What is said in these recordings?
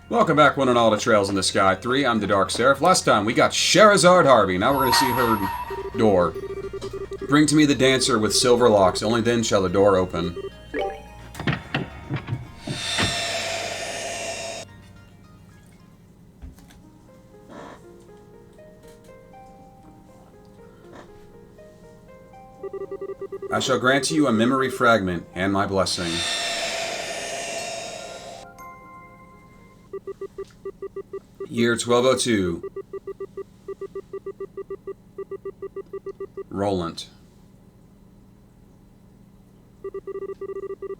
Welcome back, one and all, to Trails in the Sky 3. I'm the TheDarkSeraph. Last time we got Scherazard Harvey. Now we're going to see her door. Bring to me the dancer with silver locks. Only then shall the door open. I shall grant to you a memory fragment and my blessing. Year 1202. Roland.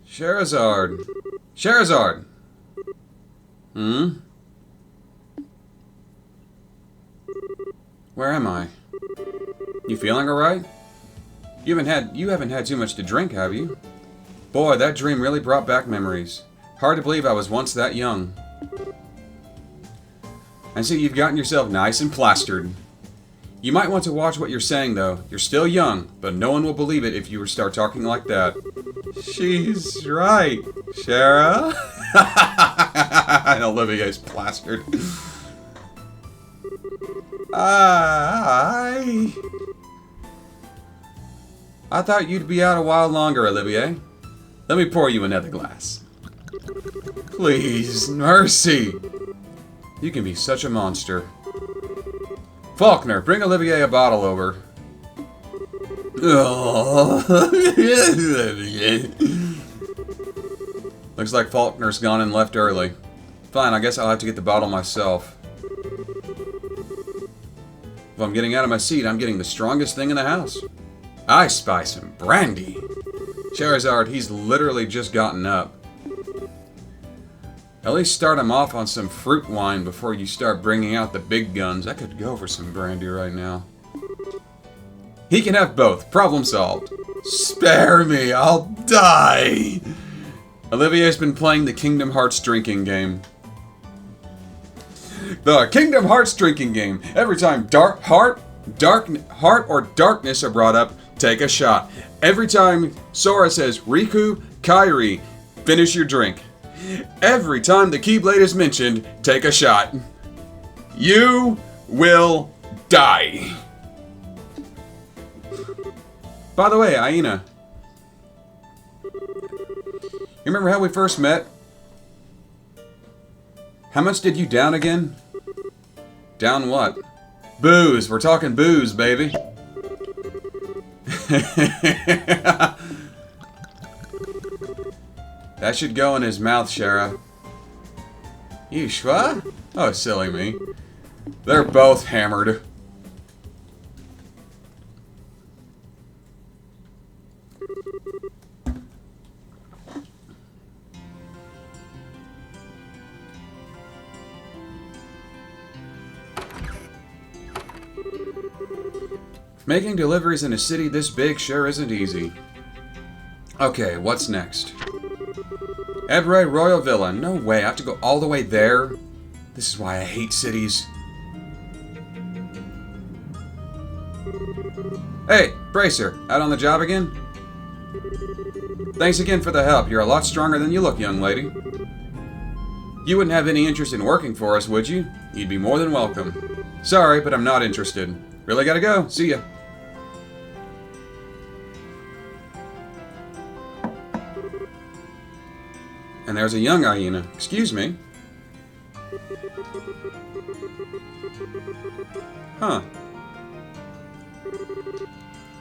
Scherazard. Scherazard! Hmm? Where am I? You feeling alright? You haven't had too much to drink, have you? Boy, that dream really brought back memories. Hard to believe I was once that young. I see you've gotten yourself nice and plastered. You might want to watch what you're saying, though. You're still young, but no one will believe it if you start talking like that. She's right, Shara. Olivia's plastered. I thought you'd be out a while longer, Olivier. Let me pour you another glass. Please, mercy. You can be such a monster. Faulkner, bring Olivier a bottle over. Looks like Faulkner's gone and left early. Fine, I guess I'll have to get the bottle myself. If I'm getting out of my seat, I'm getting the strongest thing in the house. I spy some brandy. Scherazard, he's literally just gotten up. At least start him off on some fruit wine before you start bringing out the big guns. I could go for some brandy right now. He can have both. Problem solved. Spare me, I'll die. Olivier's been playing the Kingdom Hearts drinking game. The Kingdom Hearts drinking game. Every time heart or darkness are brought up, take a shot. Every time Sora says Riku, Kairi, finish your drink. Every time the Keyblade is mentioned, take a shot. You will die. By the way, Aina. You remember how we first met? How much did you down again? Down what? Booze. We're talking booze, baby. That should go in his mouth, Shara. Yeesh, what? Oh, silly me. They're both hammered. Making deliveries in a city this big sure isn't easy. Okay, what's next? Ebrey Royal Villa. No way, I have to go all the way there? This is why I hate cities. Hey, Bracer, out on the job again? Thanks again for the help. You're a lot stronger than you look, young lady. You wouldn't have any interest in working for us, would you? You'd be more than welcome. Sorry, but I'm not interested. Really gotta go. See ya. And there's a young hyena. Excuse me. Huh.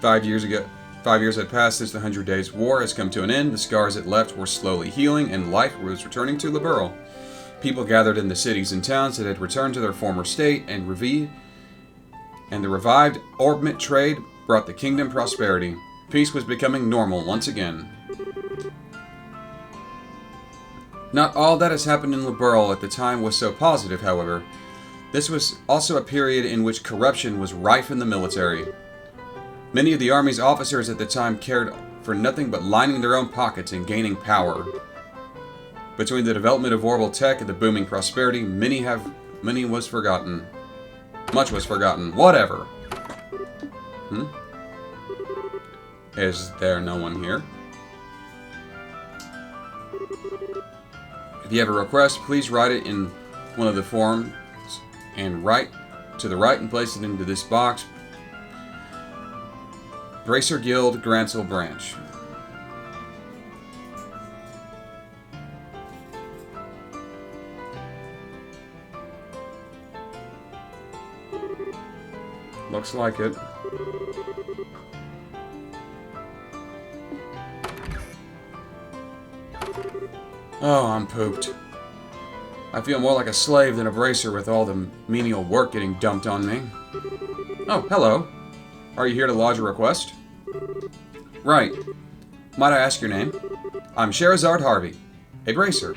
5 years ago. 5 years had passed since the 100 Days' War has come to an end. The scars it left were slowly healing, and life was returning to Liberl. People gathered in the cities and towns that had returned to their former state, and the revived orbment trade brought the kingdom prosperity. Peace was becoming normal once again. Not all that has happened in Liberl at the time was so positive, however. This was also a period in which corruption was rife in the military. Many of the Army's officers at the time cared for nothing but lining their own pockets and gaining power. Between the development of orbital tech and the booming prosperity, many was forgotten. Much was forgotten. Whatever. Is there no one here? If you have a request, please write it in one of the forms and to the right and place it into this box. Bracer Guild, Grantsville Branch. Looks like it. Oh, I'm pooped. I feel more like a slave than a bracer with all the menial work getting dumped on me. Oh, hello. Are you here to lodge a request? Right. Might I ask your name? I'm Scherazard Harvey, a bracer.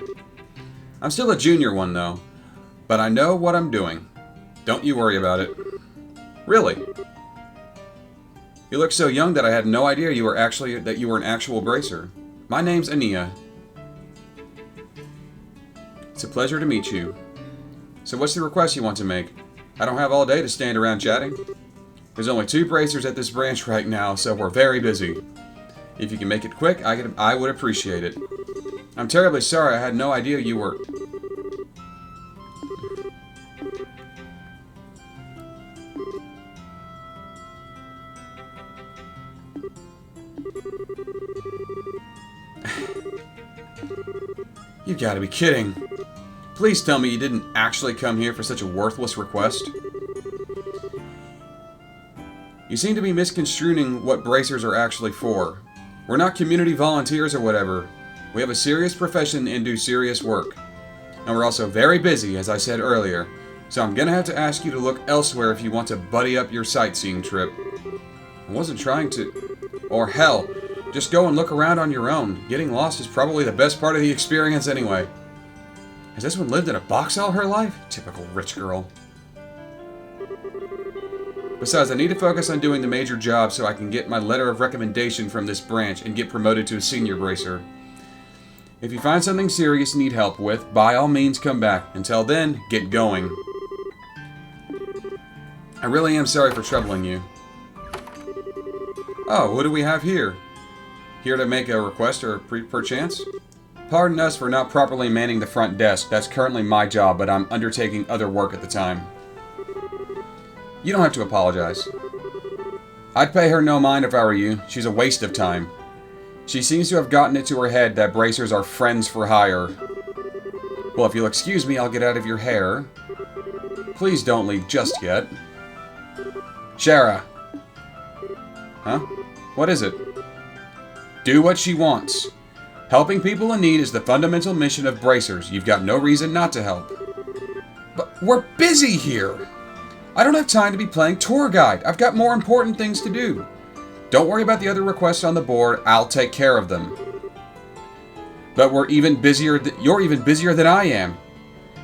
I'm still a junior one, though, but I know what I'm doing. Don't you worry about it. Really? You look so young that I had no idea you were an actual bracer. My name's Ania. It's a pleasure to meet you. So what's the request you want to make? I don't have all day to stand around chatting. There's only 2 bracers at this branch right now, so we're very busy. If you can make it quick, I would appreciate it. I'm terribly sorry, I had no idea you were... You gotta be kidding. Please tell me you didn't actually come here for such a worthless request. You seem to be misconstruing what bracers are actually for. We're not community volunteers or whatever. We have a serious profession and do serious work. And we're also very busy, as I said earlier, so I'm gonna have to ask you to look elsewhere if you want to buddy up your sightseeing trip. I wasn't trying to... Or hell, just go and look around on your own. Getting lost is probably the best part of the experience anyway. Has this one lived in a box all her life? Typical rich girl. Besides, I need to focus on doing the major job so I can get my letter of recommendation from this branch and get promoted to a senior bracer. If you find something serious you need help with, by all means come back. Until then, get going. I really am sorry for troubling you. Oh, what do we have here? Here to make a request or perchance? Pardon us for not properly manning the front desk. That's currently my job, but I'm undertaking other work at the time. You don't have to apologize. I'd pay her no mind if I were you. She's a waste of time. She seems to have gotten it to her head that bracers are friends for hire. Well, if you'll excuse me, I'll get out of your hair. Please don't leave just yet. Shara. Huh? What is it? Do what she wants. Helping people in need is the fundamental mission of bracers. You've got no reason not to help. But we're busy here. I don't have time to be playing tour guide. I've got more important things to do. Don't worry about the other requests on the board. I'll take care of them. But you're even busier than I am.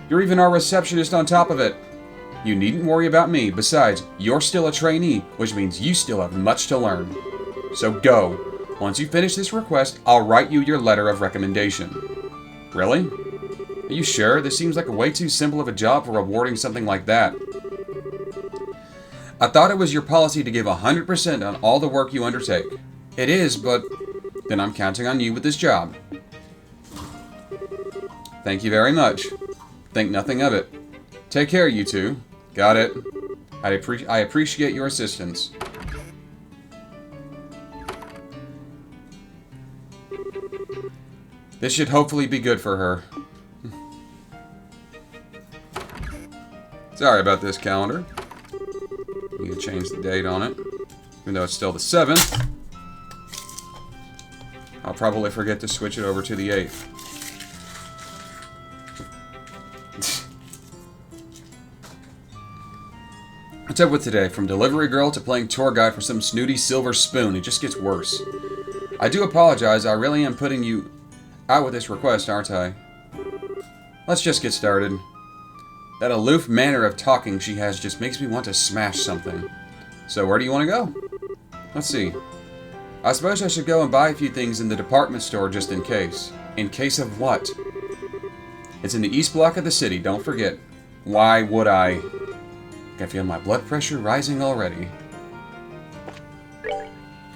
You're even our receptionist on top of it. You needn't worry about me. Besides, you're still a trainee, which means you still have much to learn. So go. Once you finish this request, I'll write you your letter of recommendation. Really? Are you sure? This seems like a way too simple of a job for rewarding something like that. I thought it was your policy to give 100% on all the work you undertake. It is, but then I'm counting on you with this job. Thank you very much. Think nothing of it. Take care, you two. Got it. I appreciate your assistance. This should hopefully be good for her. Sorry about this, calendar. Need to change the date on it. Even though it's still the 7th. I'll probably forget to switch it over to the 8th. What's up with today? From delivery girl to playing tour guide for some snooty silver spoon. It just gets worse. I do apologize. I really am putting you out with this request, aren't I? Let's just get started. That aloof manner of talking she has just makes me want to smash something. So where do you want to go? Let's see. I suppose I should go and buy a few things in the department store just in case. In case of what? It's in the east block of the city, don't forget. Why would I? I feel my blood pressure rising already.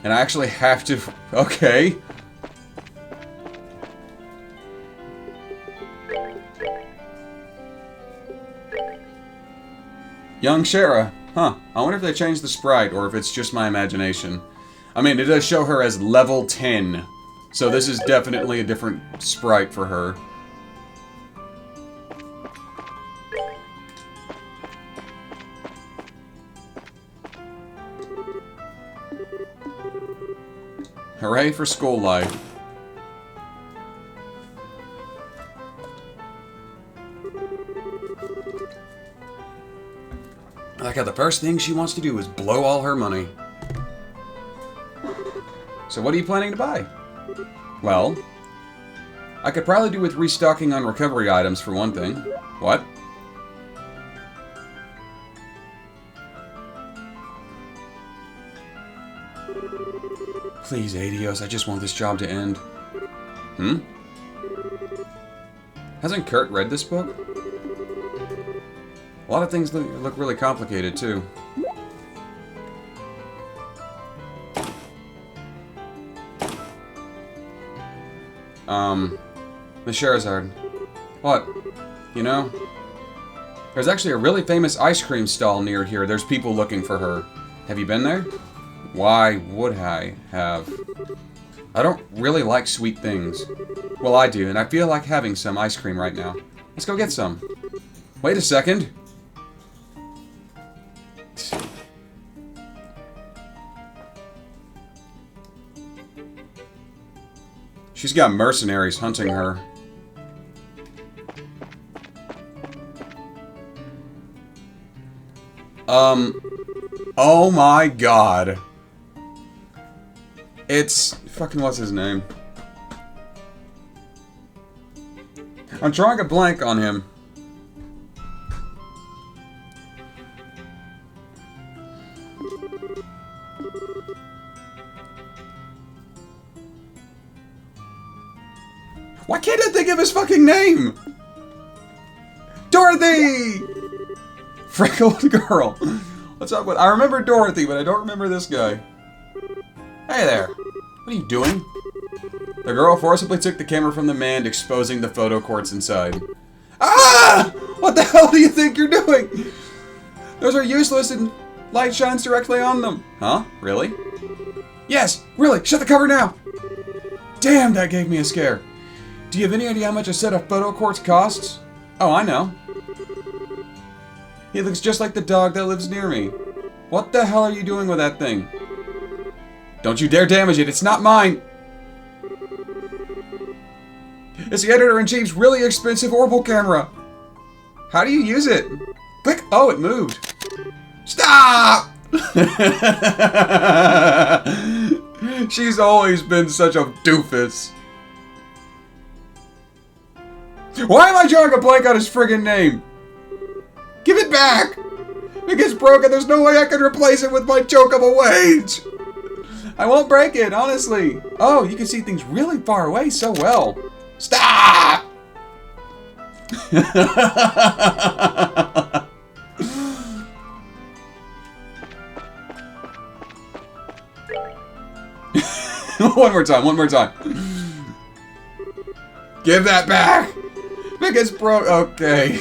And I actually have to... Okay. Young Shara. Huh. I wonder if they changed the sprite or if it's just my imagination. I mean, it does show her as level 10. So this is definitely a different sprite for her. Hooray for school life. I like how the first thing she wants to do is blow all her money. So what are you planning to buy? Well, I could probably do with restocking on recovery items for one thing. What? Please, Adios, I just want this job to end. Hmm? Hasn't Kurt read this book? A lot of things look really complicated, too. Miss Scherazard. What? You know? There's actually a really famous ice cream stall near here. There's people looking for her. Have you been there? Why would I have? I don't really like sweet things. Well, I do, and I feel like having some ice cream right now. Let's go get some. Wait a second. She's got mercenaries hunting her. Oh my god. It's... fucking what's his name? I'm drawing a blank on him. Why can't I think of his fucking name? Dorothy! Freckled girl. What's up with... I remember Dorothy, but I don't remember this guy. Hey there. What are you doing? The girl forcibly took the camera from the man, exposing the photo quartz inside. Ah! What the hell do you think you're doing? Those are useless and light shines directly on them. Huh? Really? Yes! Really! Shut the cover now! Damn, that gave me a scare. Do you have any idea how much a set of photo quartz costs? Oh, I know. He looks just like the dog that lives near me. What the hell are you doing with that thing? Don't you dare damage it, it's not mine! It's the editor-in-chief's really expensive orbital camera. How do you use it? Click! Oh, it moved. Stop! She's always been such a doofus. Why am I drawing a blank on his friggin' name? Give it back! If it's broken, there's no way I can replace it with my joke of a wage! I won't break it, honestly. Oh, you can see things really far away so well. Stop! One more time, one more time. Give that back! If it's broke, okay.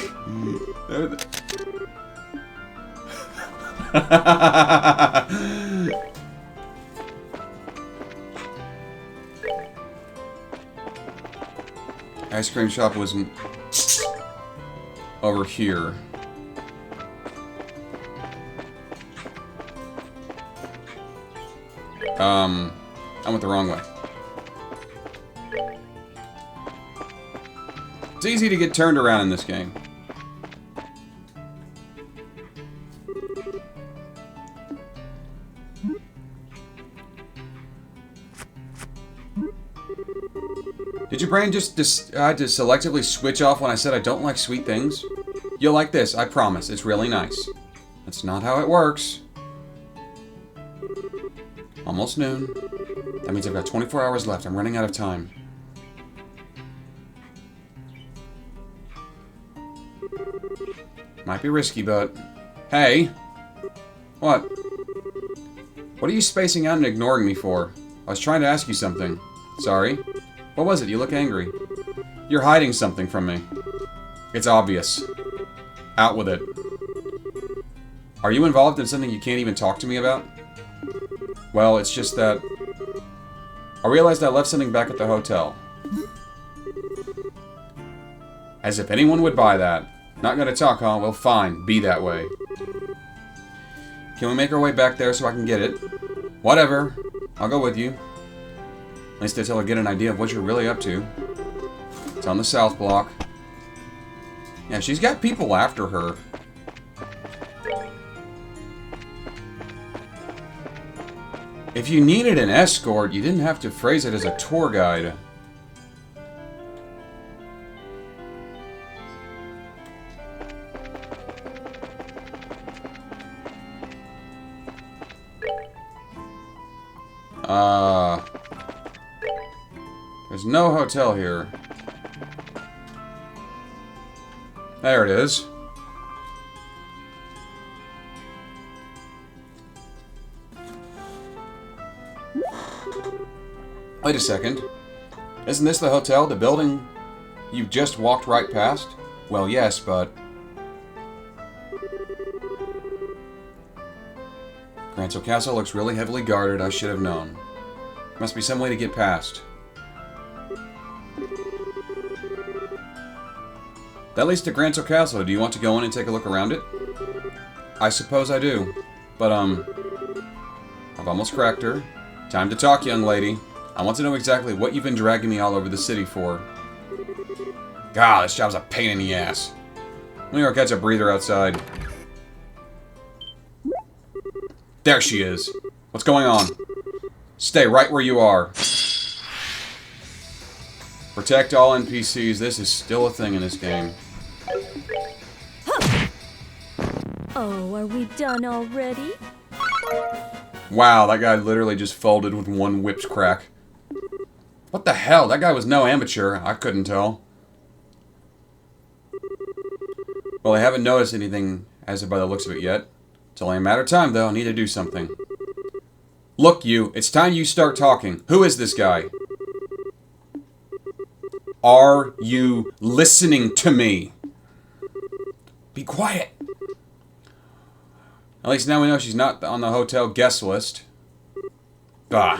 Ice cream shop was over here. I went the wrong way. It's easy to get turned around in this game. Did your brain just decide to selectively switch off when I said I don't like sweet things? You'll like this, I promise. It's really nice. That's not how it works. Almost noon. That means I've got 24 hours left. I'm running out of time. Might be risky, but... Hey! What? What are you spacing out and ignoring me for? I was trying to ask you something. Sorry? What was it? You look angry. You're hiding something from me. It's obvious. Out with it. Are you involved in something you can't even talk to me about? Well, it's just that... I realized I left something back at the hotel. As if anyone would buy that. Not gonna talk, huh? Well, fine. Be that way. Can we make our way back there so I can get it? Whatever. I'll go with you. At least until I get an idea of what you're really up to. It's on the south block. Yeah, she's got people after her. If you needed an escort, you didn't have to phrase it as a tour guide. There's no hotel here. There it is. Wait a second. Isn't this the hotel, the building you've just walked right past? Well, yes, but... Granzel Castle looks really heavily guarded. I should have known. Must be some way to get past. That leads to Granzel Castle. Do you want to go in and take a look around it? I suppose I do. But, I've almost cracked her. Time to talk, young lady. I want to know exactly what you've been dragging me all over the city for. God, this job's a pain in the ass. Let me go catch a breather outside. There she is. What's going on? Stay right where you are. Protect all NPCs. This is still a thing in this game. Oh, are we done already? Wow, that guy literally just folded with one whipped crack. What the hell? That guy was no amateur. I couldn't tell. Well, I haven't noticed anything as of by the looks of it yet. It's only a matter of time, though. I need to do something. Look, you. It's time you start talking. Who is this guy? Are you listening to me? Be quiet. At least now we know she's not on the hotel guest list. Bah.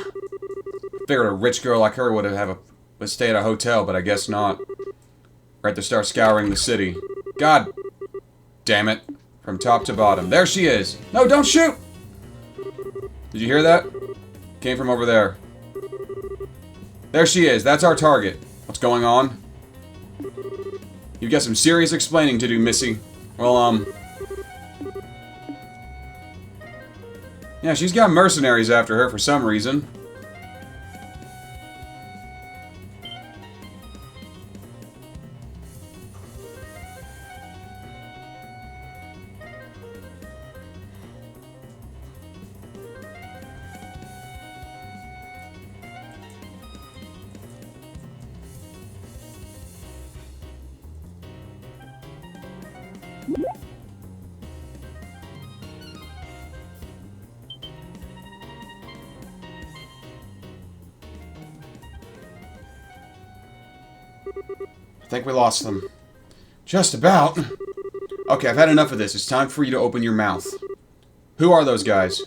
Figured a rich girl like her would stay at a hotel, but I guess not. Right to start scouring the city. God damn it. From top to bottom. There she is. No, don't shoot! Did you hear that? Came from over there. There she is. That's our target. What's going on? You've got some serious explaining to do, Missy. Well, yeah, she's got mercenaries after her for some reason. I think we lost them. Just about. Okay, I've had enough of this. It's time for you to open your mouth. Who are those guys?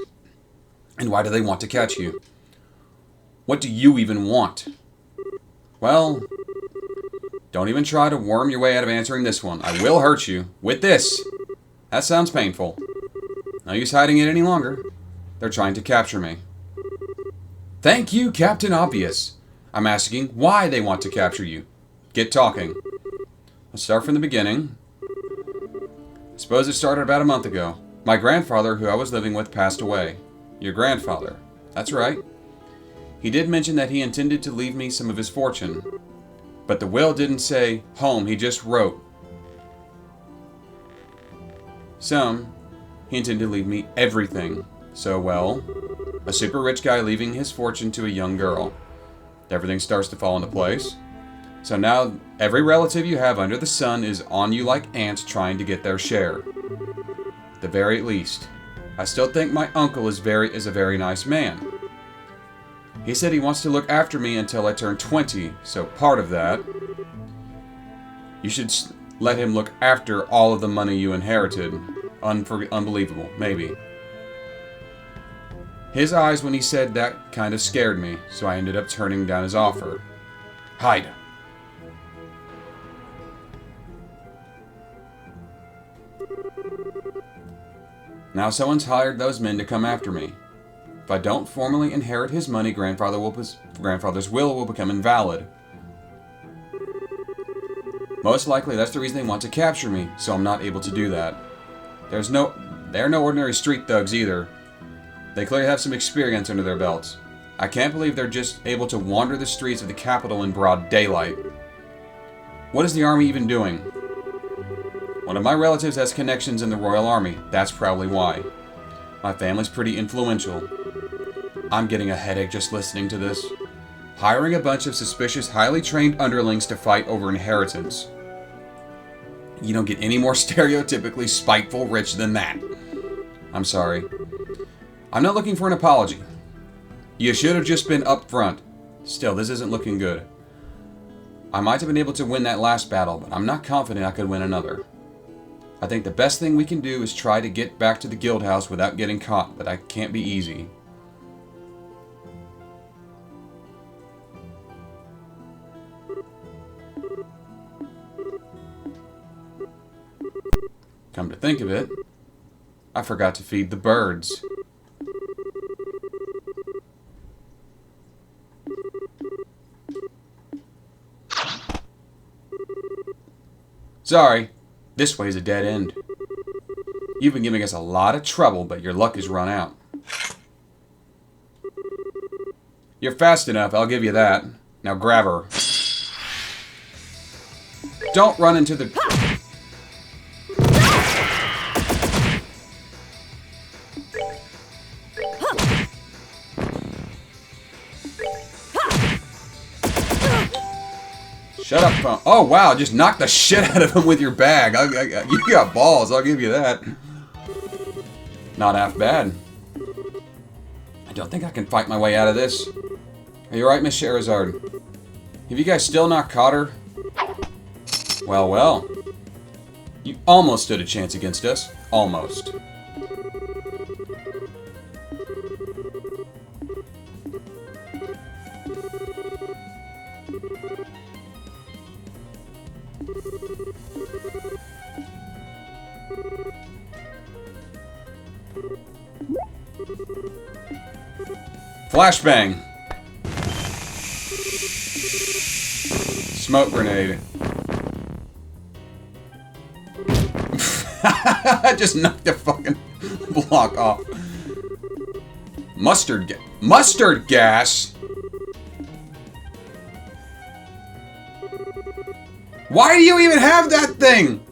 And why do they want to catch you? What do you even want? Well, don't even try to worm your way out of answering this one. I will hurt you. With this. That sounds painful. No use hiding it any longer. They're trying to capture me. Thank you, Captain Obvious. I'm asking why they want to capture you. Get talking. Let's start from the beginning. I suppose it started about a month ago. My grandfather, who I was living with, passed away. Your grandfather. That's right. He did mention that he intended to leave me some of his fortune. But the will didn't say home, he just wrote. He intended to leave me everything. So, well, a super rich guy leaving his fortune to a young girl. Everything starts to fall into place. So now, every relative you have under the sun is on you like ants trying to get their share. At the very least. I still think my uncle is a very nice man. He said he wants to look after me until I turn 20, so part of that, you should let him look after all of the money you inherited. Unbelievable, maybe. His eyes when he said that kind of scared me, so I ended up turning down his offer. Hide. Now someone's hired those men to come after me. If I don't formally inherit his money, grandfather's will will become invalid. Most likely that's the reason they want to capture me, so I'm not able to do that. They're no ordinary street thugs either. They clearly have some experience under their belts. I can't believe they're just able to wander the streets of the capital in broad daylight. What is the army even doing? One of my relatives has connections in the Royal Army. That's probably why. My family's pretty influential. I'm getting a headache just listening to this. Hiring a bunch of suspicious, highly trained underlings to fight over inheritance. You don't get any more stereotypically spiteful rich than that. I'm sorry. I'm not looking for an apology. You should have just been upfront. Still, this isn't looking good. I might have been able to win that last battle, but I'm not confident I could win another. I think the best thing we can do is try to get back to the guild house without getting caught, but that can't be easy. Come to think of it, I forgot to feed the birds. Sorry, this way's a dead end. You've been giving us a lot of trouble, but your luck has run out. You're fast enough, I'll give you that. Now grab her. Don't run into the... Shut up, phone. Oh, wow, just knock the shit out of him with your bag. You got balls, I'll give you that. Not half bad. I don't think I can fight my way out of this. Are you alright, Miss Scherazard? Have you guys still not caught her? Well, well. You almost stood a chance against us. Almost. Flashbang! Smoke grenade. I just knocked the fucking block off. Mustard gas? Why do you even have that thing?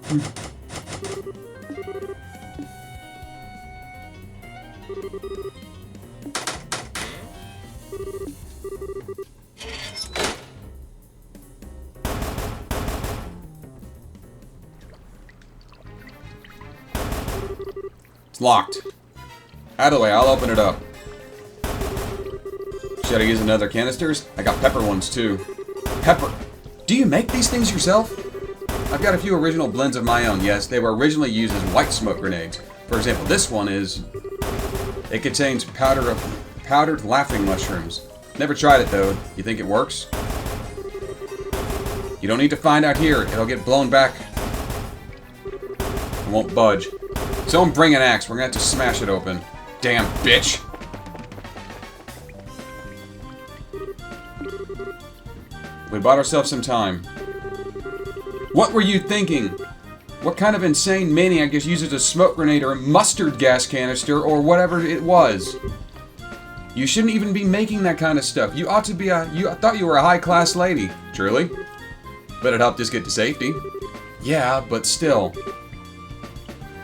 It's locked. Out of the way, I'll open it up. Should I use another canisters? I got pepper ones too. Pepper. Do you make these things yourself? I've got a few original blends of my own. Yes, they were originally used as white smoke grenades. For example, this one is... It contains powdered laughing mushrooms. Never tried it though. You think it works? You don't need to find out here. It'll get blown back. It won't budge. Someone bring an axe. We're gonna have to smash it open. Damn bitch. We bought ourselves some time. What were you thinking? What kind of insane maniac just uses a smoke grenade or a mustard gas canister or whatever it was? You shouldn't even be making that kind of stuff. You ought to be I thought you were a high-class lady. Truly? But it helped us get to safety. Yeah, but still.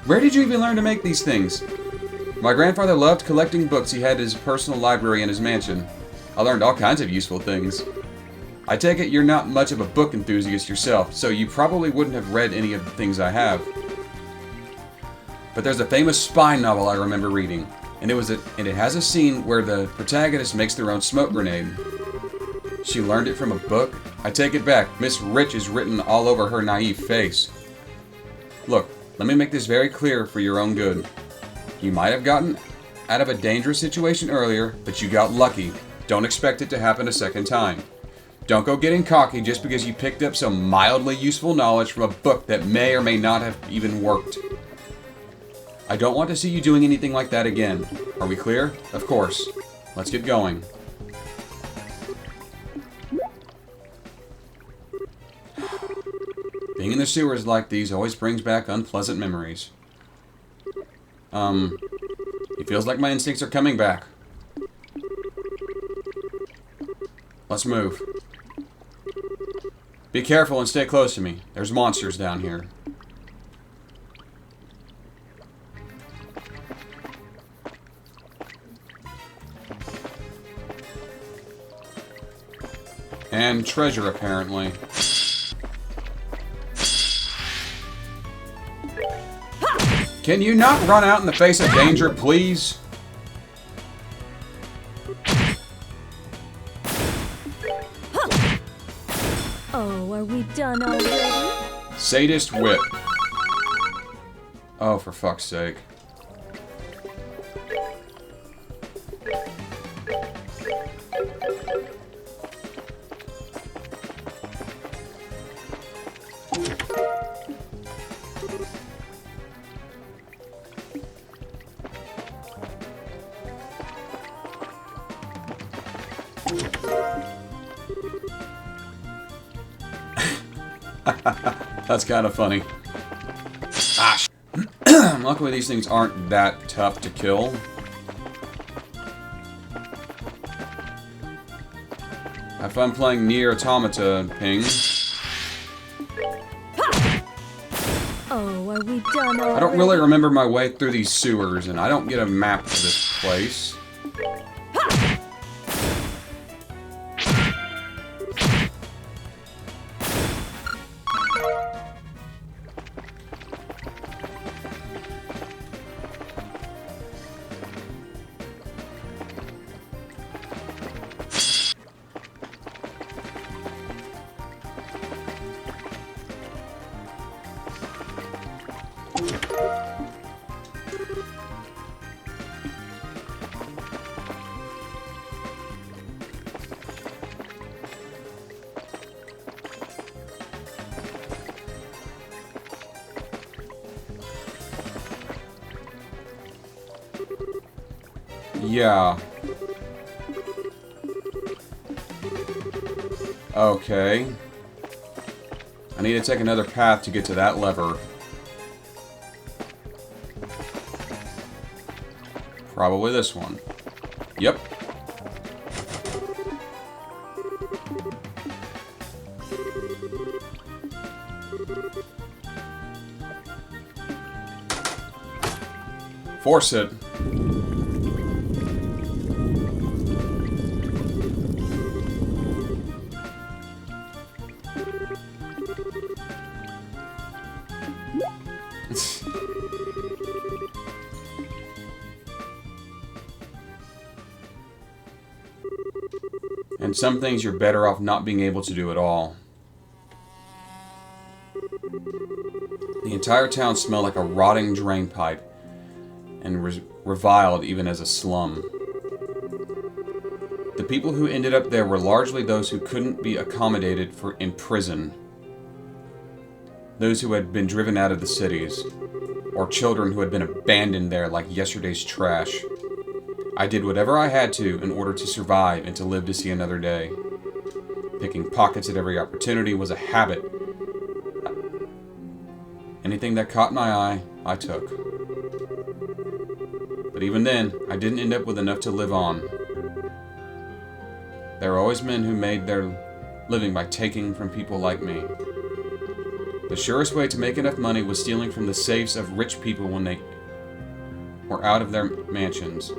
Where did you even learn to make these things? My grandfather loved collecting books. He had his personal library in his mansion. I learned all kinds of useful things. I take it you're not much of a book enthusiast yourself, so you probably wouldn't have read any of the things I have. But there's a famous spy novel I remember reading, and it has a scene where the protagonist makes their own smoke grenade. She learned it from a book? I take it back. Miss Rich is written all over her naive face. Look, Let me make this very clear for your own good. You might have gotten out of a dangerous situation earlier, but you got lucky. Don't expect it to happen a second time. Don't go getting cocky just because you picked up some mildly useful knowledge from a book that may or may not have even worked. I don't want to see you doing anything like that again. Are we clear? Of course. Let's get going. Being in the sewers like these always brings back unpleasant memories. It feels like my instincts are coming back. Let's move. Be careful and stay close to me. There's monsters down here. And treasure, apparently. Can you not run out in the face of danger, please? Oh, are we done already? Sadist whip. Oh, for fuck's sake. That's kind of funny. Ah, luckily these things aren't that tough to kill. Have fun playing Nier Automata, Ping. Oh, are we done already? I don't really remember my way through these sewers, and I don't get a map of this place. Yeah. Okay. I need to take another path to get to that lever. Probably this one. Yep. Force it. And some things you're better off not being able to do at all. The entire town smelled like a rotting drain pipe and reviled even as a slum. The people who ended up there were largely those who couldn't be accommodated in prison. Those who had been driven out of the cities, or children who had been abandoned there like yesterday's trash. I did whatever I had to in order to survive and to live to see another day. Picking pockets at every opportunity was a habit. Anything that caught my eye, I took. But even then, I didn't end up with enough to live on. There were always men who made their living by taking from people like me. The surest way to make enough money was stealing from the safes of rich people when they were out of their mansions.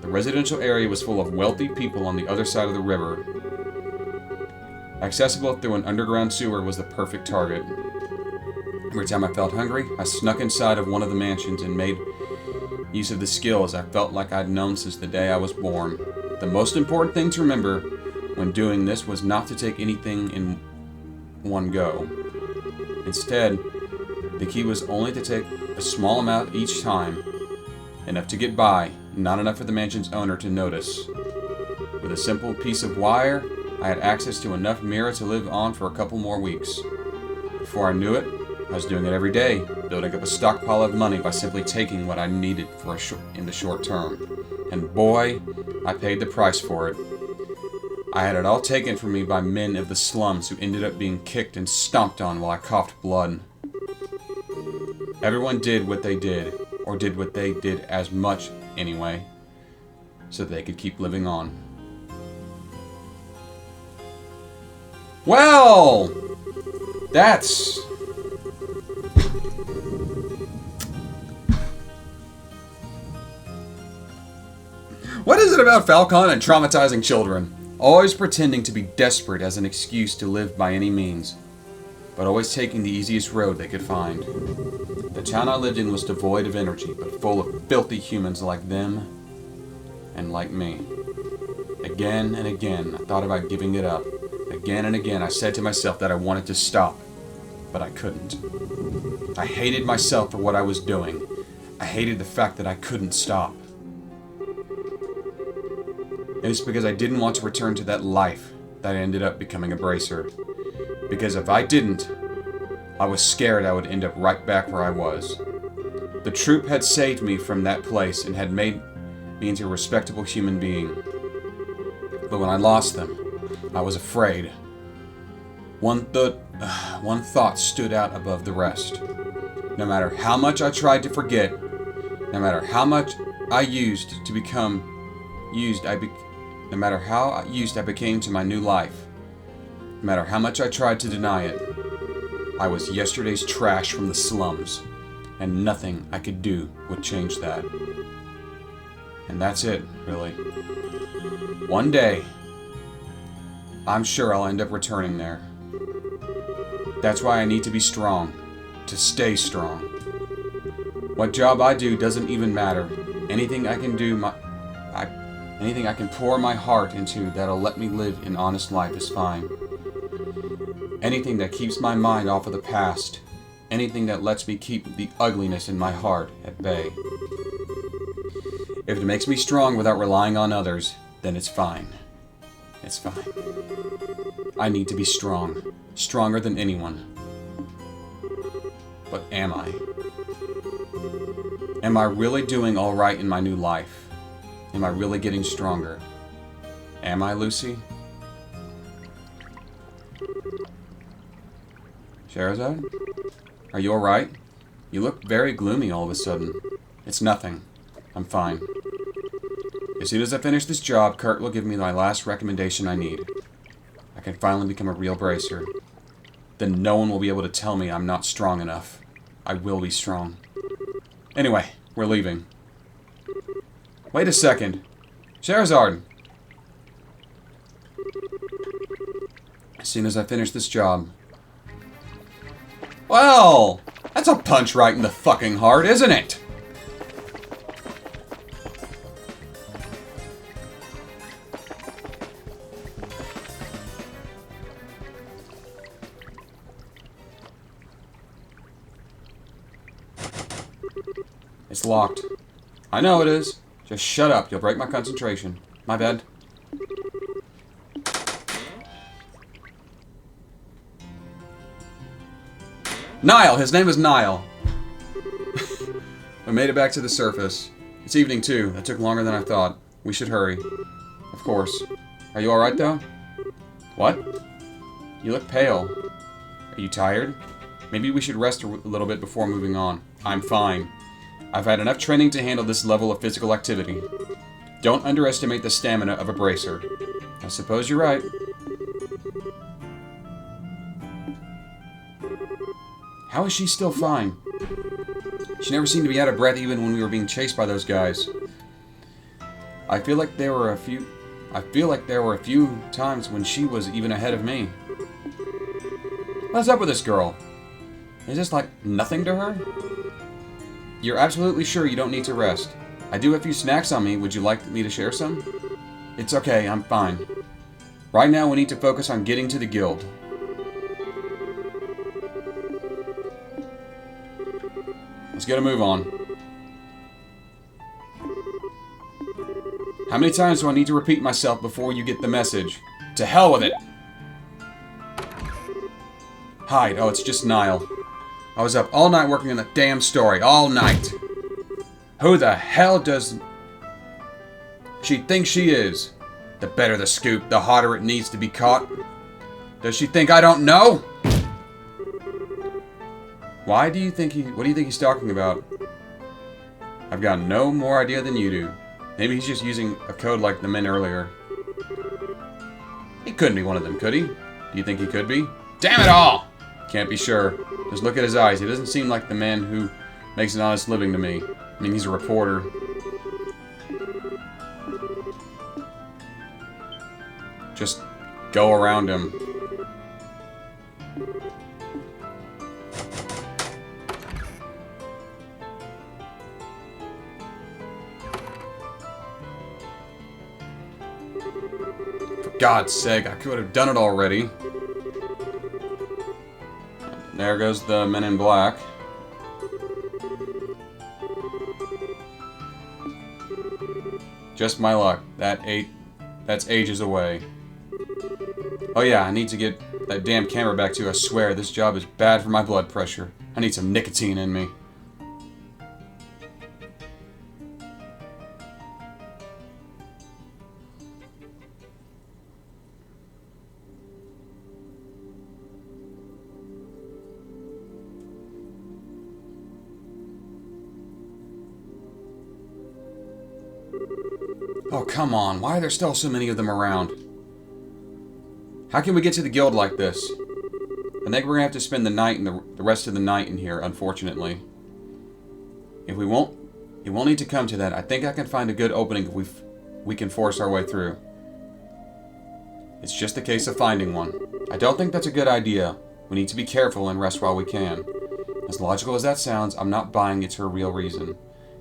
The residential area was full of wealthy people on the other side of the river. Accessible through an underground sewer was the perfect target. Every time I felt hungry, I snuck inside of one of the mansions and made use of the skills I felt like I'd known since the day I was born. The most important thing to remember when doing this was not to take anything in one go. Instead, The key was only to take a small amount each time, enough to get by, not enough for the mansion's owner to notice. With a simple piece of wire, I had access to enough mirror to live on for a couple more weeks. Before I knew it, I was doing it every day, building up a stockpile of money by simply taking what I needed in the short term. And boy, I paid the price for it. I had it all taken from me by men of the slums who ended up being kicked and stomped on while I coughed blood. Everyone did what they did, or did what they did as much anyway, so they could keep living on. Well, that's... What is it about Falcon and traumatizing children? Always pretending to be desperate as an excuse to live by any means, but always taking the easiest road they could find. The town I lived in was devoid of energy, but full of filthy humans like them and like me. Again and again, I thought about giving it up. Again and again, I said to myself that I wanted to stop, but I couldn't. I hated myself for what I was doing. I hated the fact that I couldn't stop. And it's because I didn't want to return to that life that I ended up becoming a bracer. Because if I didn't, I was scared I would end up right back where I was. The troop had saved me from that place and had made me into a respectable human being. But when I lost them, I was afraid. One thought stood out above the rest. No matter how much I tried to forget, no matter how much I used to become used, no matter how used I became to my new life, no matter how much I tried to deny it, I was yesterday's trash from the slums, and nothing I could do would change that. And that's it, really. One day, I'm sure I'll end up returning there. That's why I need to be strong, to stay strong. What job I do doesn't even matter. Anything I can do, anything I can pour my heart into that'll let me live an honest life is fine. Anything that keeps my mind off of the past. Anything that lets me keep the ugliness in my heart at bay. If it makes me strong without relying on others, then it's fine. It's fine. I need to be strong. Stronger than anyone. But am I? Am I really doing all right in my new life? Am I really getting stronger? Am I, Lucy? Scherazard? Are you alright? You look very gloomy all of a sudden. It's nothing. I'm fine. As soon as I finish this job, Kurt will give me my last recommendation I need. I can finally become a real bracer. Then no one will be able to tell me I'm not strong enough. I will be strong. Anyway, we're leaving. Wait a second. Scherazard! As soon as I finish this job... Well, that's a punch right in the fucking heart, isn't it? It's locked. I know it is. Just shut up. You'll break my concentration. My bad. Niall! His name is Niall. We made it back to the surface. It's evening too. That took longer than I thought. We should hurry. Of course. Are you alright though? What? You look pale. Are you tired? Maybe we should rest a little bit before moving on. I'm fine. I've had enough training to handle this level of physical activity. Don't underestimate the stamina of a bracer. I suppose you're right. How is she still fine? She never seemed to be out of breath even when we were being chased by those guys. I feel like there were a few times when she was even ahead of me. What's up with this girl? Is this like nothing to her? You're absolutely sure you don't need to rest? I do have a few snacks on me. Would you like me to share some? It's okay, I'm fine. Right now we need to focus on getting to the guild. Let's get a move on. How many times do I need to repeat myself before you get the message? To hell with it! Hide. Oh, it's just Niall. I was up all night working on that damn story. All night. Who the hell does she think she is? The better the scoop, the hotter it needs to be caught. Does she think I don't know? Why do you think what do you think he's talking about? I've got no more idea than you do. Maybe he's just using a code like the men earlier. He couldn't be one of them, could he? Do you think he could be? Damn it all! Can't be sure. Just look at his eyes. He doesn't seem like the man who makes an honest living to me. I mean, he's a reporter. Just go around him. For God's sake, I could have done it already. There goes the men in black. Just my luck. That's ages away. Oh yeah, I need to get that damn camera back too. I swear, this job is bad for my blood pressure. I need some nicotine in me. Oh, come on. Why are there still so many of them around? How can we get to the guild like this? I think we're going to have to spend the night and the rest of the night in here, unfortunately. If we won't need to come to that. I think I can find a good opening if we can force our way through. It's just a case of finding one. I don't think that's a good idea. We need to be careful and rest while we can. As logical as that sounds, I'm not buying it's her real reason.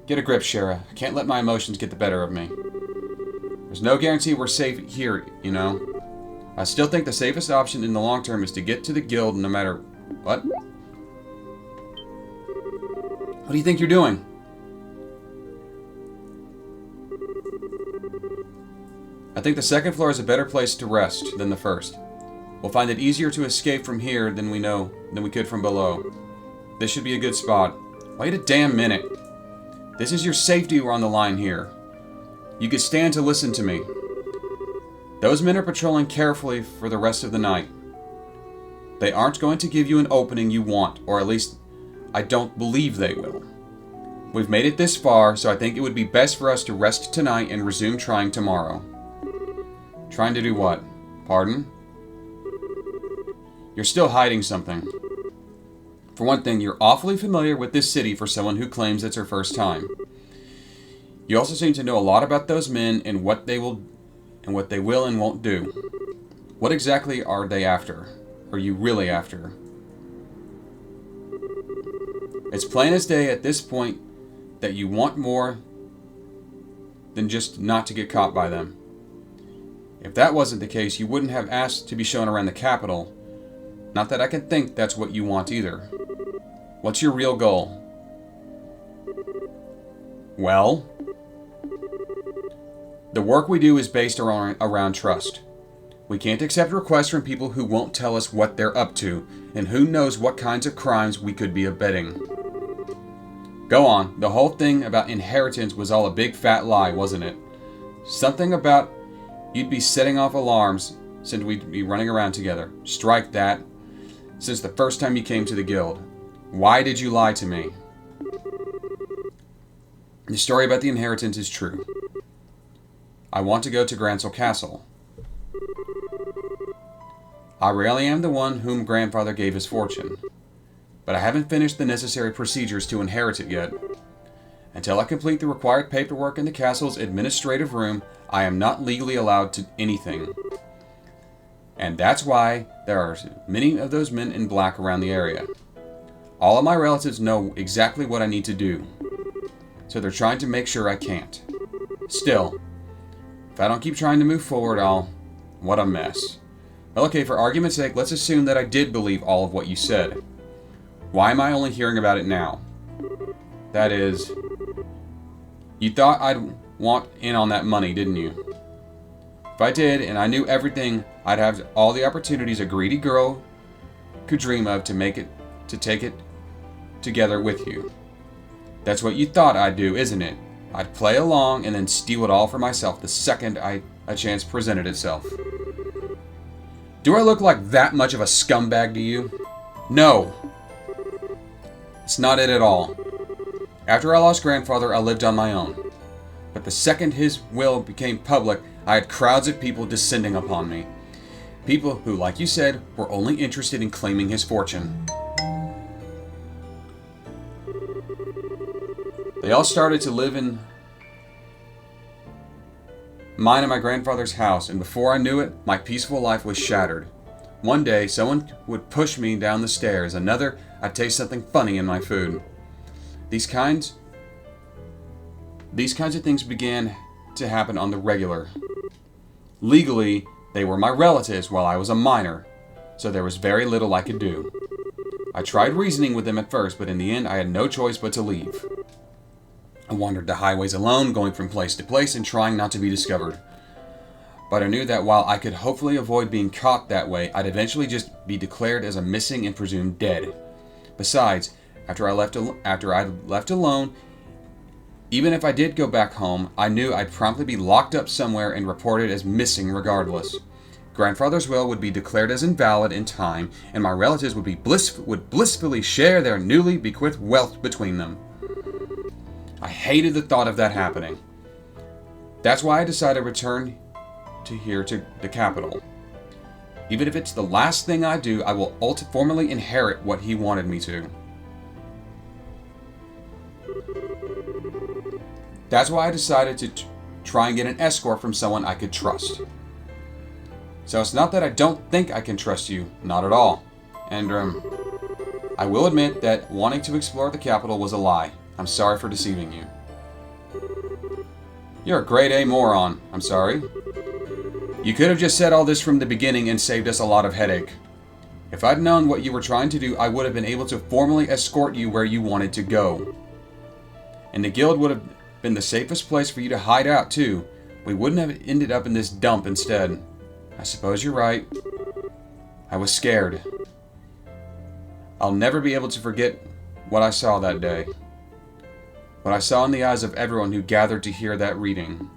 Get a grip, Shara. I can't let my emotions get the better of me. There's no guarantee we're safe here, you know. I still think the safest option in the long term is to get to the guild no matter what. What do you think you're doing? I think the second floor is a better place to rest than the first. We'll find it easier to escape from here than we could from below. This should be a good spot. Wait a damn minute. This is your safety we're on the line here. You could stand to listen to me. Those men are patrolling carefully for the rest of the night. They aren't going to give you an opening you want, or at least I don't believe they will. We've made it this far, so I think it would be best for us to rest tonight and resume trying tomorrow. Trying to do what? Pardon? You're still hiding something. For one thing, you're awfully familiar with this city for someone who claims it's her first time. You also seem to know a lot about those men and what they will and won't do. What exactly are they after? Are you really after? It's plain as day at this point that you want more than just not to get caught by them. If that wasn't the case, you wouldn't have asked to be shown around the capital. Not that I can think that's what you want either. What's your real goal? Well, the work we do is based around trust. We can't accept requests from people who won't tell us what they're up to, and who knows what kinds of crimes we could be abetting. Go on, the whole thing about inheritance was all a big fat lie, wasn't it? Something about you'd be setting off alarms since we'd be running around together. Strike that. Since the first time you came to the guild. Why did you lie to me? The story about the inheritance is true. I want to go to Gransel Castle. I really am the one whom grandfather gave his fortune, but I haven't finished the necessary procedures to inherit it yet. Until I complete the required paperwork in the castle's administrative room, I am not legally allowed to anything. And that's why there are many of those men in black around the area. All of my relatives know exactly what I need to do, so they're trying to make sure I can't. Still, if I don't keep trying to move forward, what a mess. Well, okay, for argument's sake, let's assume that I did believe all of what you said. Why am I only hearing about it now? That is, you thought I'd want in on that money, didn't you? If I did, and I knew everything, I'd have all the opportunities a greedy girl could dream of to take it together with you. That's what you thought I'd do, isn't it? I'd play along and then steal it all for myself the second a chance presented itself. Do I look like that much of a scumbag to you? No. It's not it at all. After I lost grandfather, I lived on my own. But the second his will became public, I had crowds of people descending upon me. People who, like you said, were only interested in claiming his fortune. They all started to live in mine and my grandfather's house, and before I knew it, my peaceful life was shattered. One day, someone would push me down the stairs. Another, I'd taste something funny in my food. These kinds of things began to happen on the regular. Legally, they were my relatives while I was a minor, so there was very little I could do. I tried reasoning with them at first, but in the end I had no choice but to leave. I wandered the highways alone, going from place to place and trying not to be discovered. But I knew that while I could hopefully avoid being caught that way, I'd eventually just be declared as a missing and presumed dead. Besides, after I'd left alone, even if I did go back home, I knew I'd promptly be locked up somewhere and reported as missing regardless. Grandfather's will would be declared as invalid in time, and my relatives would blissfully share their newly bequeathed wealth between them. I hated the thought of that happening. That's why I decided to return to the capital. Even if it's the last thing I do, I will formally inherit what he wanted me to. That's why I decided to try and get an escort from someone I could trust. So it's not that I don't think I can trust you, not at all. And I will admit that wanting to explore the capital was a lie. I'm sorry for deceiving you. You're a grade A moron. I'm sorry. You could have just said all this from the beginning and saved us a lot of headache. If I'd known what you were trying to do, I would have been able to formally escort you where you wanted to go. And the guild would have been the safest place for you to hide out, too. We wouldn't have ended up in this dump instead. I suppose you're right. I was scared. I'll never be able to forget what I saw that day. What I saw in the eyes of everyone who gathered to hear that reading.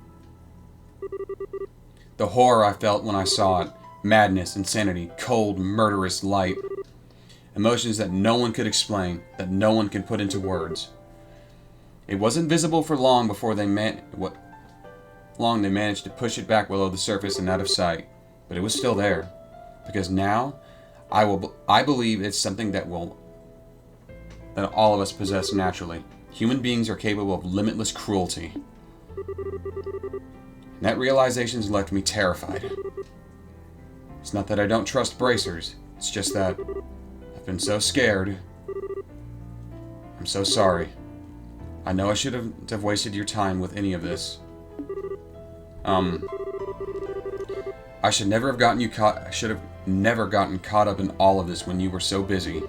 The horror I felt when I saw it. Madness, insanity, cold, murderous light. Emotions that no one could explain, that no one can put into words. It wasn't visible for long before they managed to push it back below the surface and out of sight. But it was still there. Because now, I believe it's something that all of us possess naturally. Human beings are capable of limitless cruelty. And that realization's left me terrified. It's not that I don't trust bracers. It's just that I've been so scared. I'm so sorry. I know I should have wasted your time with any of this. I should never have gotten you caught. I should have never gotten caught up in all of this when you were so busy.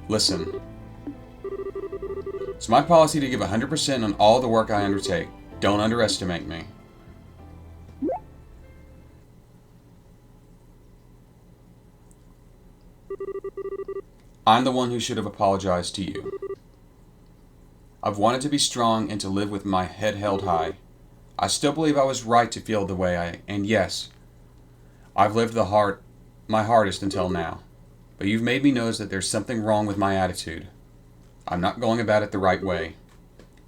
Listen. It's my policy to give 100% on all the work I undertake. Don't underestimate me. I'm the one who should have apologized to you. I've wanted to be strong and to live with my head held high. I still believe I was right to feel the way and yes, I've lived my hardest until now. But you've made me notice that there's something wrong with my attitude. I'm not going about it the right way.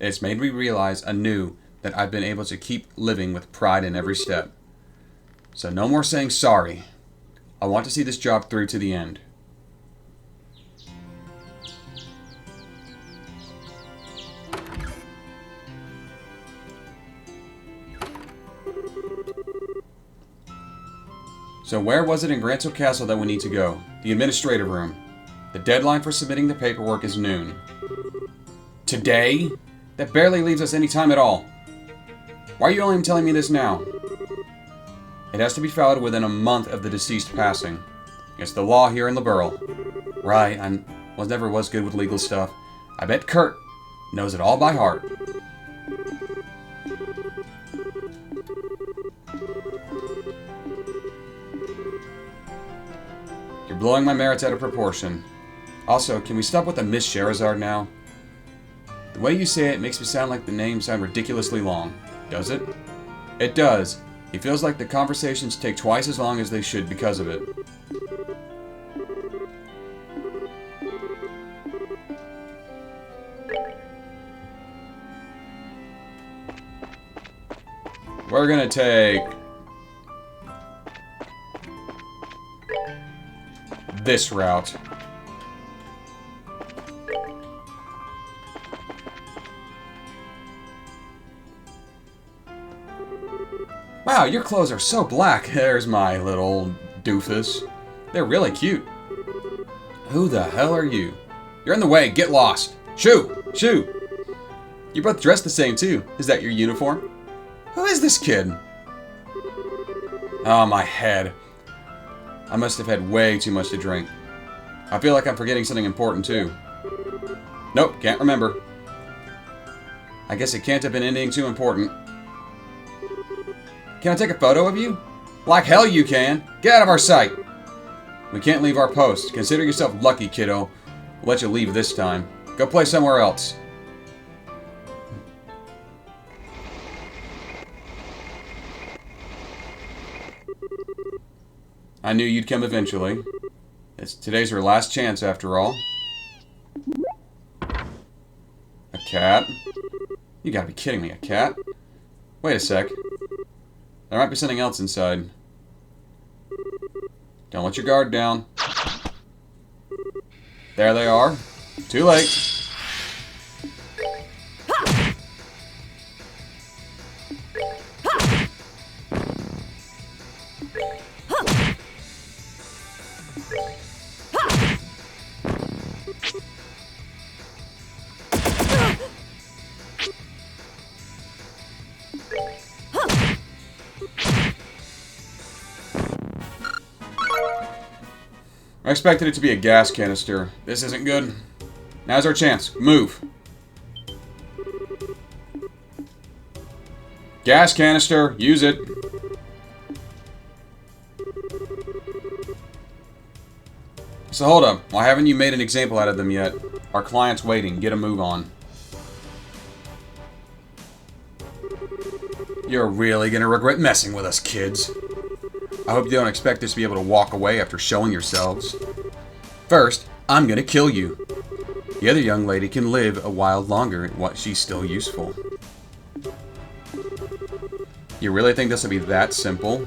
It's made me realize anew that I've been able to keep living with pride in every step. So no more saying sorry. I want to see this job through to the end. So where was it in Granto Castle that we need to go? The administrative room. The deadline for submitting the paperwork is noon. Today? That barely leaves us any time at all. Why are you only telling me this now? It has to be filed within a month of the deceased passing. It's the law here in Liberl. Right, I never was good with legal stuff. I bet Kurt Knows it all by heart. You're blowing my merits out of proportion. Also, can we stop with the Miss Scherazard now? The way you say it makes me sound like the names sound ridiculously long. Does it? It does. He feels like the conversations take twice as long as they should because of it. We're gonna take this route. Wow, your clothes are so black. There's my little doofus. They're really cute. Who the hell are you? You're in the way. Get lost. Shoo! Shoo! You both dress the same, too. Is that your uniform? Who is this kid? Oh, my head. I must have had way too much to drink. I feel like I'm forgetting something important, too. Nope, can't remember. I guess it can't have been anything too important. Can I take a photo of you? Like hell you can! Get out of our sight! We can't leave our post. Consider yourself lucky, kiddo. We'll let you leave this time. Go play somewhere else. I knew you'd come eventually. Today's her last chance, after all. A cat? You gotta be kidding me, a cat? Wait a sec. There might be something else inside. Don't let your guard down. There they are. Too late. I expected it to be a gas canister. This isn't good. Now's our chance. Move. Gas canister. Use it. So hold up. Why haven't you made an example out of them yet? Our client's waiting. Get a move on. You're really gonna regret messing with us, kids. I hope you don't expect us to be able to walk away after showing yourselves. First, I'm gonna kill you. The other young lady can live a while longer while she's still useful. You really think this will be that simple?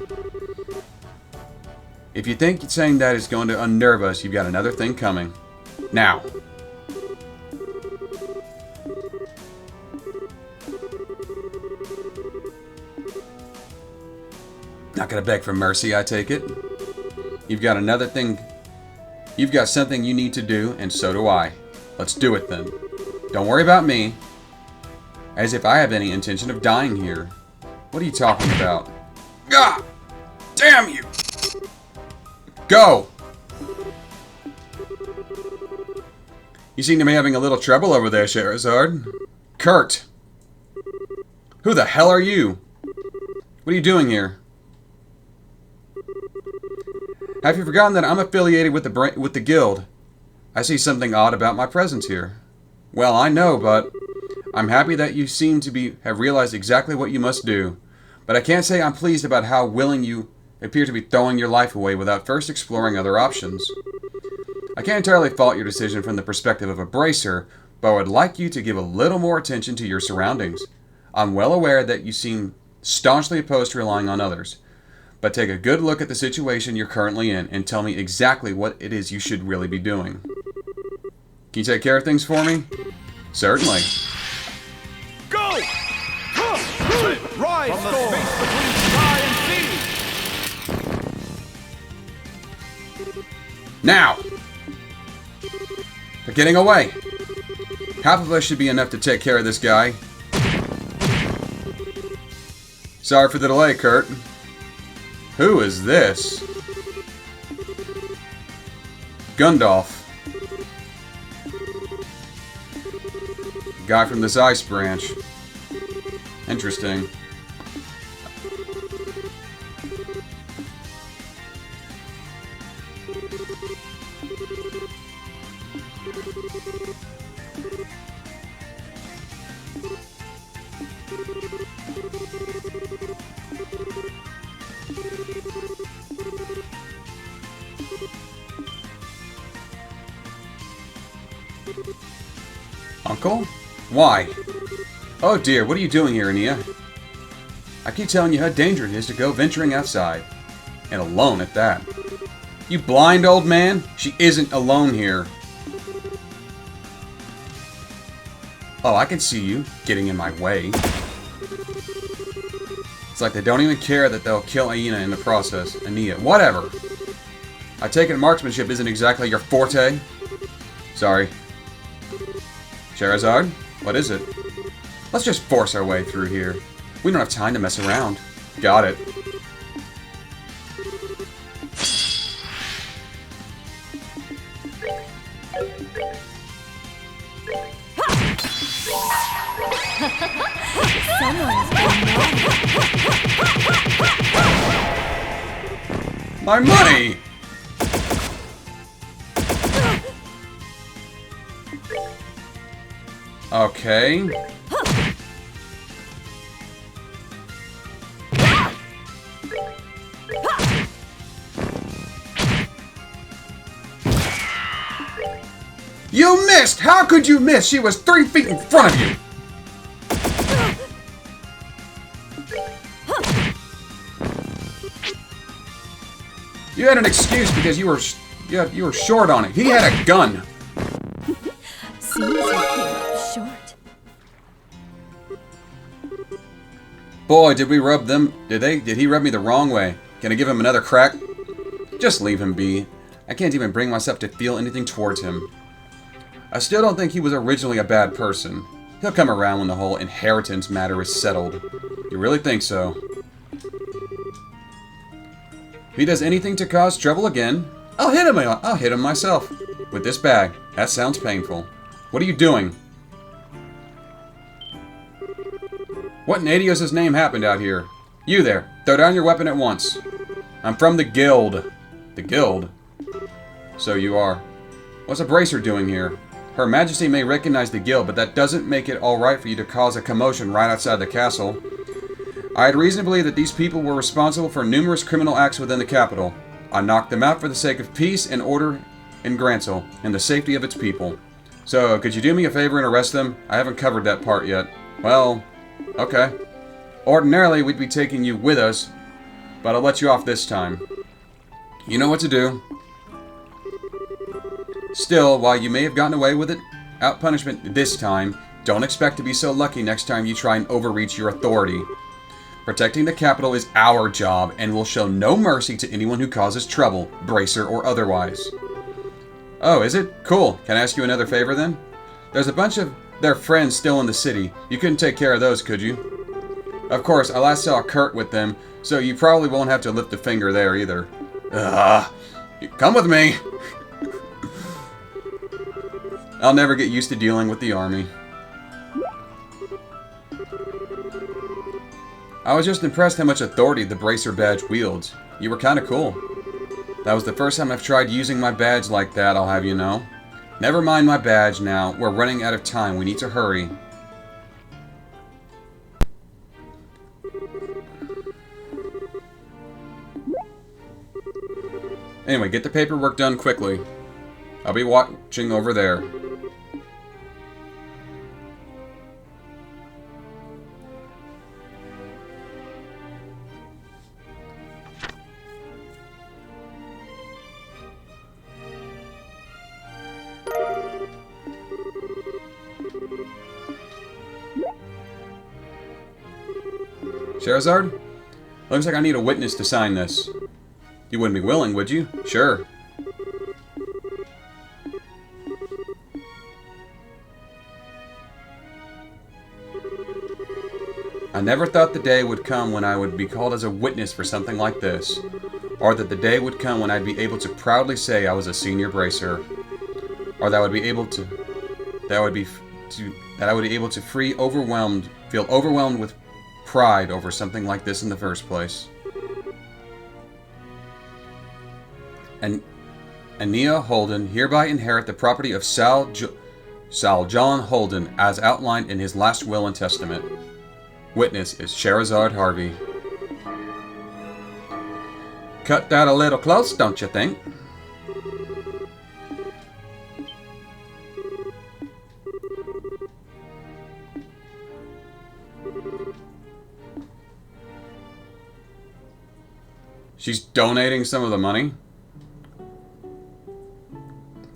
If you think saying that is going to unnerve us, you've got another thing coming. Now. Not gonna beg for mercy, I take it. You've got another thing. You've got something you need to do, and so do I. Let's do it then. Don't worry about me. As if I have any intention of dying here. What are you talking about? Ah! Damn you! Go! You seem to be having a little trouble over there, Scherazard. Kurt! Who the hell are you? What are you doing here? Have you forgotten that I'm affiliated with the guild? I see something odd about my presence here. Well, I know, but I'm happy that you seem to have realized exactly what you must do. But I can't say I'm pleased about how willing you appear to be throwing your life away without first exploring other options. I can't entirely fault your decision from the perspective of a bracer, but I would like you to give a little more attention to your surroundings. I'm well aware that you seem staunchly opposed to relying on others. But take a good look at the situation you're currently in and tell me exactly what it is you should really be doing. Can you take care of things for me? Certainly. Go! Rise from the space between sky and sea! Now! They're getting away! Half of us should be enough to take care of this guy. Sorry for the delay, Kurt. Who is this? Gundalf. Guy from this ice branch. Interesting. Uncle? Why? Oh dear, what are you doing here, Ania? I keep telling you how dangerous it is to go venturing outside. And alone at that. You blind old man? She isn't alone here. Oh, I can see you getting in my way. It's like they don't even care that they'll kill Aina in the process. Ania, whatever. I take it marksmanship isn't exactly your forte? Sorry. Scherazard? What is it? Let's just force our way through here. We don't have time to mess around. Got it. My money! Okay. You missed! How could you miss? She was 3 feet in front of you! You had an excuse because you were short on it. He had a gun. Seems you came up short. Boy, did we rub them... Did he rub me the wrong way? Can I give him another crack? Just leave him be. I can't even bring myself to feel anything towards him. I still don't think he was originally a bad person. He'll come around when the whole inheritance matter is settled. You really think so? If he does anything to cause trouble again, I'll hit him myself. With this bag. That sounds painful. What are you doing? What in Adios' name happened out here? You there. Throw down your weapon at once. I'm from the guild. The guild? So you are. What's a bracer doing here? Her Majesty may recognize the guild, but that doesn't make it alright for you to cause a commotion right outside the castle. I had reason to believe that these people were responsible for numerous criminal acts within the capital. I knocked them out for the sake of peace and order in Gransel, and the safety of its people. So, could you do me a favor and arrest them? I haven't covered that part yet. Well, okay. Ordinarily, we'd be taking you with us, but I'll let you off this time. You know what to do. Still, while you may have gotten away with it, out punishment this time, don't expect to be so lucky next time you try and overreach your authority. Protecting the capital is our job, and we'll show no mercy to anyone who causes trouble, bracer or otherwise. Oh, is it? Cool. Can I ask you another favor then? There's a bunch of their friends still in the city. You couldn't take care of those, could you? Of course, I last saw Kurt with them, so you probably won't have to lift a finger there either. Come with me! I'll never get used to dealing with the army. I was just impressed how much authority the bracer badge wields. You were kinda cool. That was the first time I've tried using my badge like that, I'll have you know. Never mind my badge now. We're running out of time. We need to hurry. Anyway, get the paperwork done quickly. I'll be watching over there. Scherazard? Looks like I need a witness to sign this. You wouldn't be willing, would you? Sure. I never thought the day would come when I would be called as a witness for something like this. Or that the day would come when I'd be able to proudly say I was a senior bracer. Or that I would be able to... be able to feel overwhelmed with pride over something like this in the first place. And Ania Holden hereby inherit the property of Sal John Holden as outlined in his last will and testament. Witness is Scherazard Harvey. Cut that a little close, don't you think? She's donating some of the money?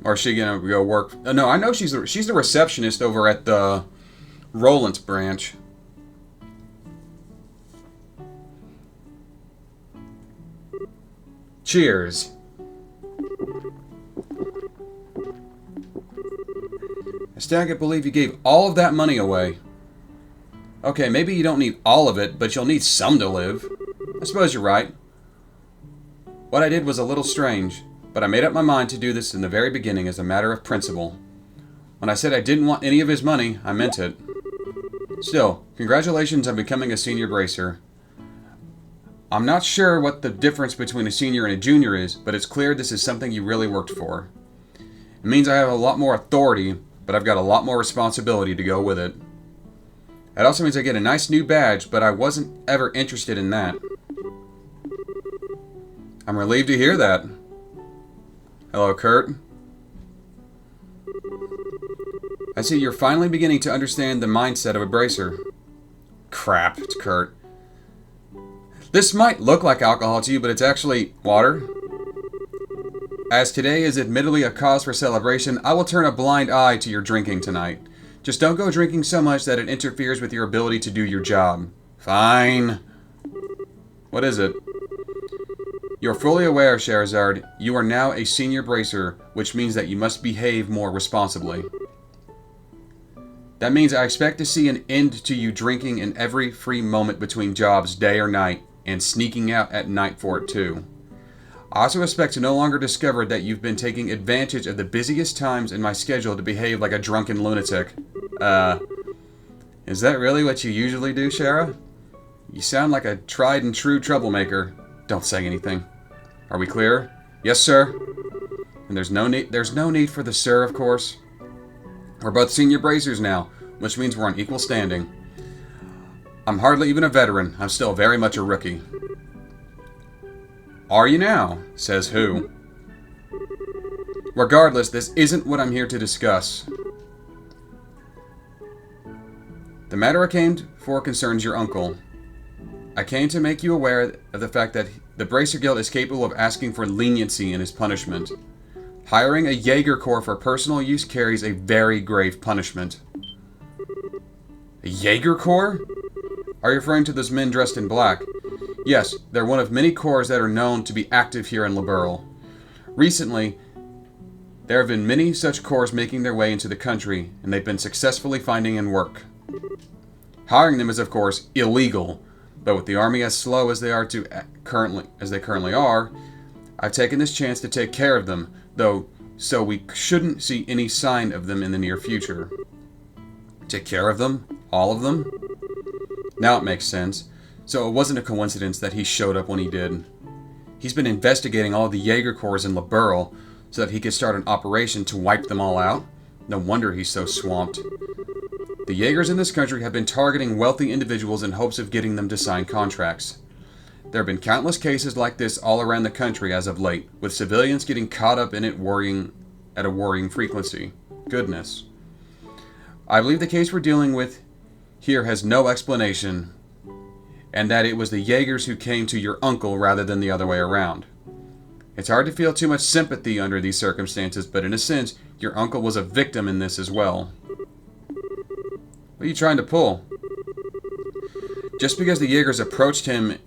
Or is she gonna go work? No, I know she's the receptionist over at the Rollins branch. Cheers. I still can't believe you gave all of that money away. Okay, maybe you don't need all of it, but you'll need some to live. I suppose you're right. What I did was a little strange, but I made up my mind to do this in the very beginning as a matter of principle. When I said I didn't want any of his money, I meant it. Still, congratulations on becoming a senior bracer. I'm not sure what the difference between a senior and a junior is, but it's clear this is something you really worked for. It means I have a lot more authority, but I've got a lot more responsibility to go with it. It also means I get a nice new badge, but I wasn't ever interested in that. I'm relieved to hear that. Hello, Kurt. I see you're finally beginning to understand the mindset of a bracer. Crap, it's Kurt. This might look like alcohol to you, but it's actually water. As today is admittedly a cause for celebration, I will turn a blind eye to your drinking tonight. Just don't go drinking so much that it interferes with your ability to do your job. Fine. What is it? You're fully aware, Scherazard, you are now a senior bracer, which means that you must behave more responsibly. That means I expect to see an end to you drinking in every free moment between jobs, day or night, and sneaking out at night for it too. I also expect to no longer discover that you've been taking advantage of the busiest times in my schedule to behave like a drunken lunatic. Is that really what you usually do, Shara? You sound like a tried and true troublemaker. Don't say anything. Are we clear? Yes, sir. And there's no need for the sir, of course. We're both senior bracers now, which means we're on equal standing. I'm hardly even a veteran. I'm still very much a rookie. Are you now? Says who? Regardless, this isn't what I'm here to discuss. The matter I came for concerns your uncle. I came to make you aware of the fact that the Bracer Guild is capable of asking for leniency in his punishment. Hiring a Jaeger Corps for personal use carries a very grave punishment. A Jaeger Corps? Are you referring to those men dressed in black? Yes, they're one of many corps that are known to be active here in Liberl. Recently, there have been many such corps making their way into the country, and they've been successfully finding in work. Hiring them is, of course, illegal, but with the army as slow as they currently are, I've taken this chance to take care of them, though, so we shouldn't see any sign of them in the near future. Take care of them? All of them? Now it makes sense. So it wasn't a coincidence that he showed up when he did. He's been investigating all the Jaeger Corps in Liberl so that he could start an operation to wipe them all out. No wonder he's so swamped. The Jaegers in this country have been targeting wealthy individuals in hopes of getting them to sign contracts. There have been countless cases like this all around the country as of late, with civilians getting caught up in it at a worrying frequency. Goodness. I believe the case we're dealing with here has no explanation, and that it was the Jaegers who came to your uncle rather than the other way around. It's hard to feel too much sympathy under these circumstances, but in a sense, your uncle was a victim in this as well. What are you trying to pull? Just because the Jaegers approached him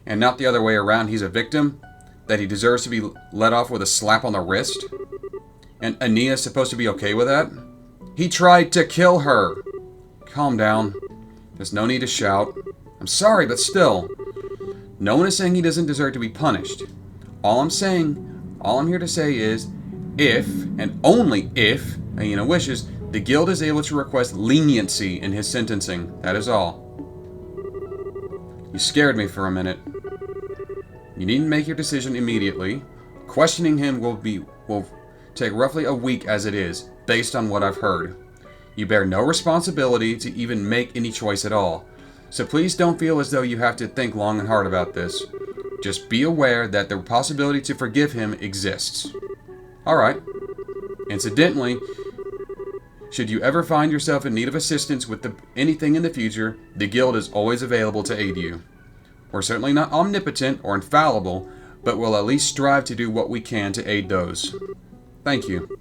and not the other way around, he's a victim? That he deserves to be let off with a slap on the wrist? And Ania's supposed to be okay with that? He tried to kill her! Calm down. There's no need to shout. I'm sorry, but still. No one is saying he doesn't deserve to be punished. All I'm here to say is, if, and only if, Aina wishes, The guild is able to request leniency in his sentencing. That is all. You scared me for a minute. You needn't make your decision immediately. Questioning him will take roughly a week as it is, based on what I've heard. You bear no responsibility to even make any choice at all. So please don't feel as though you have to think long and hard about this. Just be aware that the possibility to forgive him exists. Alright. Incidentally, should you ever find yourself in need of assistance with anything in the future, the guild is always available to aid you. We're certainly not omnipotent or infallible, but we'll at least strive to do what we can to aid those. Thank you.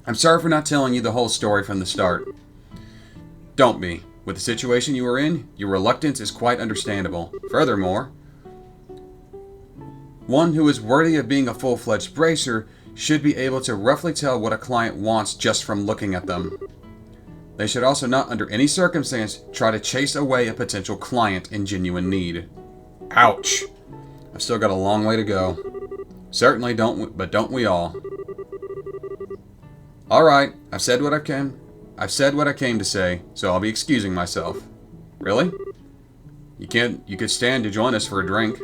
I'm sorry for not telling you the whole story from the start. Don't be. With the situation you are in, your reluctance is quite understandable. Furthermore, one who is worthy of being a full-fledged bracer should be able to roughly tell what a client wants just from looking at them. They should also not, under any circumstance, try to chase away a potential client in genuine need. Ouch! I've still got a long way to go. Certainly don't we all? Alright, I've said what I came to say, so I'll be excusing myself. Really? You could stand to join us for a drink.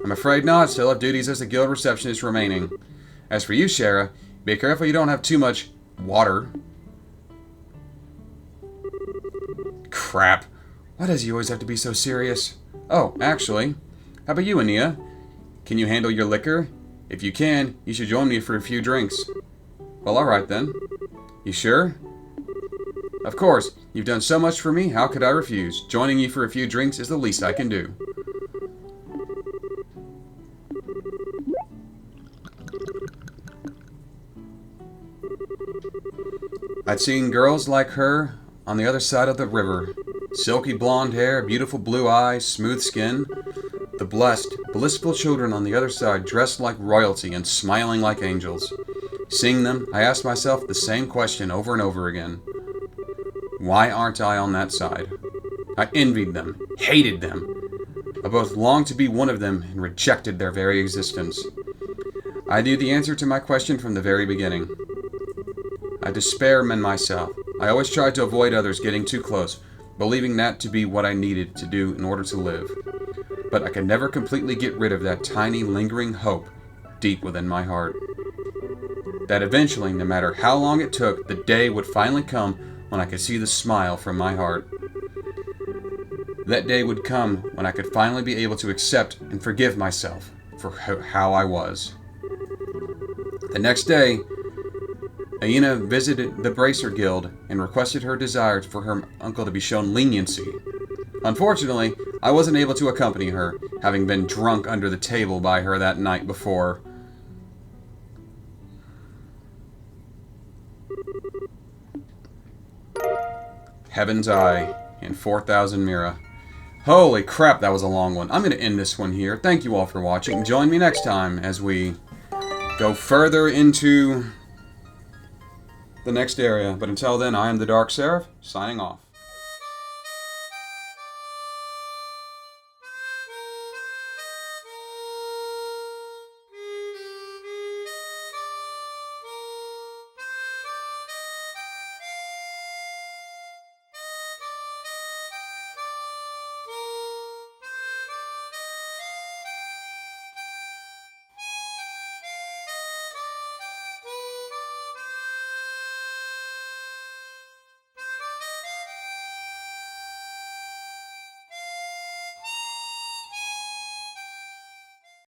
I'm afraid not, still have duties as a guild receptionist remaining. As for you, Shara, be careful you don't have too much water. Crap. Why does he always have to be so serious? Oh, actually, how about you, Ania? Can you handle your liquor? If you can, you should join me for a few drinks. Well, alright then. You sure? Of course, you've done so much for me, how could I refuse? Joining you for a few drinks is the least I can do. I'd seen girls like her on the other side of the river. Silky blonde hair, beautiful blue eyes, smooth skin. The blessed, blissful children on the other side dressed like royalty and smiling like angels. Seeing them, I asked myself the same question over and over again. Why aren't I on that side? I envied them, hated them. I both longed to be one of them and rejected their very existence. I knew the answer to my question from the very beginning. I despair in myself. I always tried to avoid others getting too close, believing that to be what I needed to do in order to live. But I could never completely get rid of that tiny, lingering hope deep within my heart. That eventually, no matter how long it took, the day would finally come when I could see the smile from my heart. That day would come when I could finally be able to accept and forgive myself for how I was. The next day, Aina visited the Bracer Guild and requested her desire for her uncle to be shown leniency. Unfortunately, I wasn't able to accompany her, having been drunk under the table by her that night before. Heaven's Eye and 4,000 Mira. Holy crap, that was a long one. I'm going to end this one here. Thank you all for watching. Join me next time as we go further into the next area. But until then, I am the Dark Seraph, signing off.